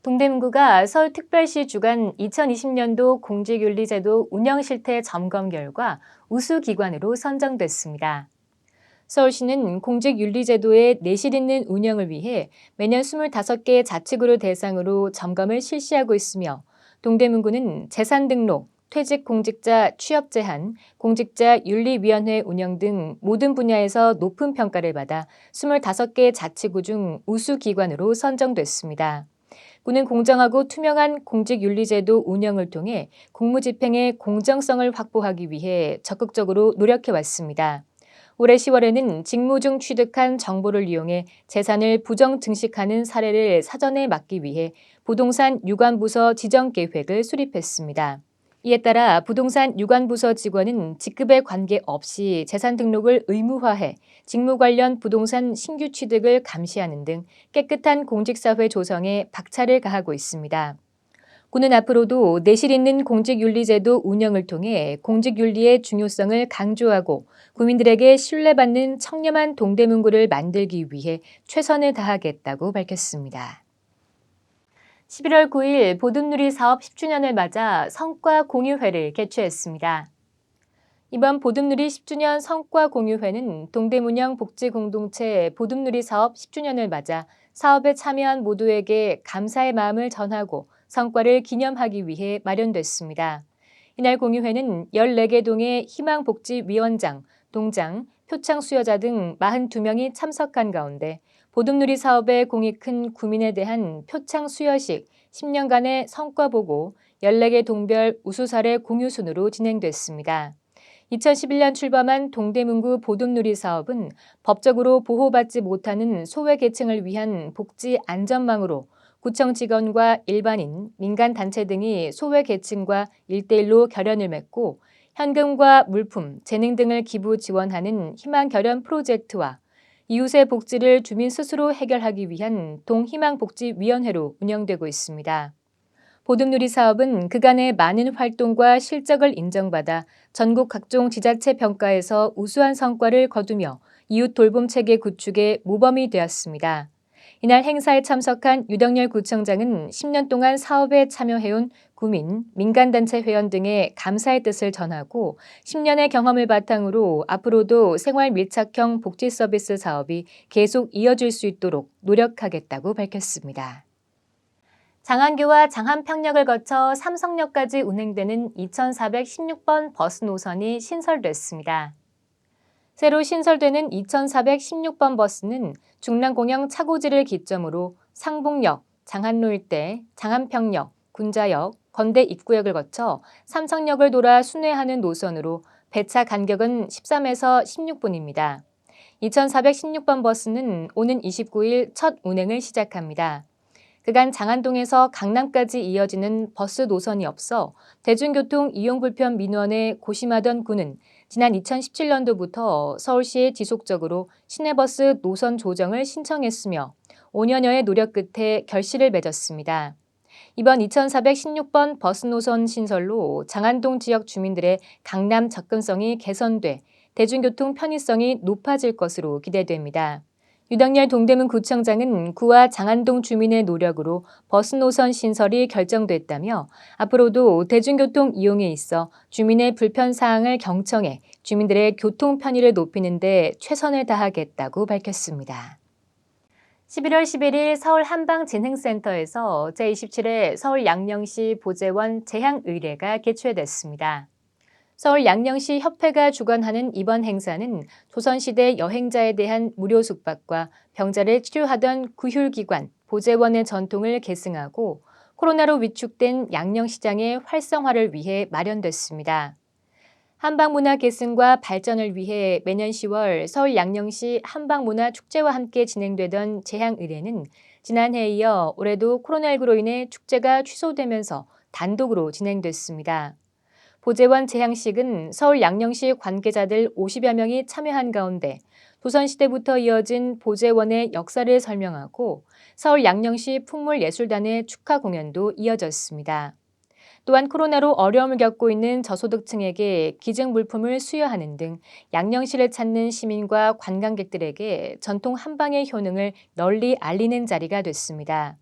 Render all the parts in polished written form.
동대문구가 서울특별시 주관 2020년도 공직윤리제도 운영실태 점검 결과 우수기관으로 선정됐습니다. 서울시는 공직윤리제도의 내실 있는 운영을 위해 매년 25개 자치구를 대상으로 점검을 실시하고 있으며 동대문구는 재산 등록, 퇴직 공직자 취업 제한, 공직자 윤리위원회 운영 등 모든 분야에서 높은 평가를 받아 25개 자치구 중 우수기관으로 선정됐습니다. 구는 공정하고 투명한 공직윤리제도 운영을 통해 공무집행의 공정성을 확보하기 위해 적극적으로 노력해왔습니다. 올해 10월에는 직무 중 취득한 정보를 이용해 재산을 부정 증식하는 사례를 사전에 막기 위해 부동산 유관부서 지정 계획을 수립했습니다. 이에 따라 부동산 유관부서 직원은 직급에 관계없이 재산 등록을 의무화해 직무 관련 부동산 신규 취득을 감시하는 등 깨끗한 공직사회 조성에 박차를 가하고 있습니다. 구는 앞으로도 내실 있는 공직윤리제도 운영을 통해 공직윤리의 중요성을 강조하고 국민들에게 신뢰받는 청렴한 동대문구를 만들기 위해 최선을 다하겠다고 밝혔습니다. 11월 9일 보듬누리 사업 10주년을 맞아 성과 공유회를 개최했습니다. 이번 보듬누리 10주년 성과 공유회는 동대문형 복지공동체 보듬누리 사업 10주년을 맞아 사업에 참여한 모두에게 감사의 마음을 전하고 성과를 기념하기 위해 마련됐습니다. 이날 공유회는 14개 동의 희망복지위원장, 동장, 표창 수여자 등 42명이 참석한 가운데 보듬누리 사업에 공이 큰 구민에 대한 표창 수여식, 10년간의 성과 보고 14개 동별 우수 사례 공유 순으로 진행됐습니다. 2011년 출범한 동대문구 보듬누리 사업은 법적으로 보호받지 못하는 소외계층을 위한 복지 안전망으로 구청 직원과 일반인, 민간단체 등이 소외계층과 1대1로 결연을 맺고 현금과 물품, 재능 등을 기부 지원하는 희망결연 프로젝트와 이웃의 복지를 주민 스스로 해결하기 위한 동희망복지위원회로 운영되고 있습니다. 보듬누리 사업은 그간의 많은 활동과 실적을 인정받아 전국 각종 지자체 평가에서 우수한 성과를 거두며 이웃 돌봄 체계 구축의 모범이 되었습니다. 이날 행사에 참석한 유덕열 구청장은 10년 동안 사업에 참여해온 구민, 민간단체 회원 등의 감사의 뜻을 전하고 10년의 경험을 바탕으로 앞으로도 생활 밀착형 복지 서비스 사업이 계속 이어질 수 있도록 노력하겠다고 밝혔습니다. 장안교와 장안평역을 거쳐 삼성역까지 운행되는 2416번 버스 노선이 신설됐습니다. 새로 신설되는 2416번 버스는 중랑공영 차고지를 기점으로 상봉역, 장안로 일대, 장안평역, 군자역, 건대 입구역을 거쳐 삼성역을 돌아 순회하는 노선으로 배차 간격은 13에서 16분입니다. 2416번 버스는 오는 29일 첫 운행을 시작합니다. 그간 장안동에서 강남까지 이어지는 버스 노선이 없어 대중교통 이용 불편 민원에 고심하던 구는 지난 2017년도부터 서울시에 지속적으로 시내버스 노선 조정을 신청했으며 5년여의 노력 끝에 결실을 맺었습니다. 이번 2416번 버스 노선 신설로 장안동 지역 주민들의 강남 접근성이 개선돼 대중교통 편의성이 높아질 것으로 기대됩니다. 유덕열 동대문구청장은 구와 장안동 주민의 노력으로 버스 노선 신설이 결정됐다며 앞으로도 대중교통 이용에 있어 주민의 불편 사항을 경청해 주민들의 교통 편의를 높이는 데 최선을 다하겠다고 밝혔습니다. 11월 11일 서울 한방진흥센터에서 제27회 서울 양령시 보재원 재향의례가 개최됐습니다. 서울 양령시 협회가 주관하는 이번 행사는 조선시대 여행자에 대한 무료 숙박과 병자를 치료하던 구휼기관 보재원의 전통을 계승하고 코로나로 위축된 양령시장의 활성화를 위해 마련됐습니다. 한방문화 계승과 발전을 위해 매년 10월 서울 양령시 한방문화축제와 함께 진행되던 재향의례는 지난해에 이어 올해도 코로나19로 인해 축제가 취소되면서 단독으로 진행됐습니다. 보재원 재향식은 서울 양령시 관계자들 50여 명이 참여한 가운데 조선시대부터 이어진 보재원의 역사를 설명하고 서울 양령시 풍물예술단의 축하 공연도 이어졌습니다. 또한 코로나로 어려움을 겪고 있는 저소득층에게 기증 물품을 수여하는 등 양령시를 찾는 시민과 관광객들에게 전통 한방의 효능을 널리 알리는 자리가 됐습니다.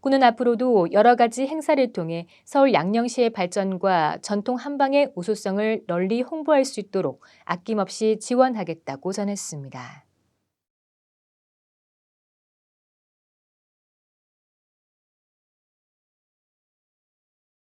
구는 앞으로도 여러 가지 행사를 통해 서울 양령시의 발전과 전통 한방의 우수성을 널리 홍보할 수 있도록 아낌없이 지원하겠다고 전했습니다.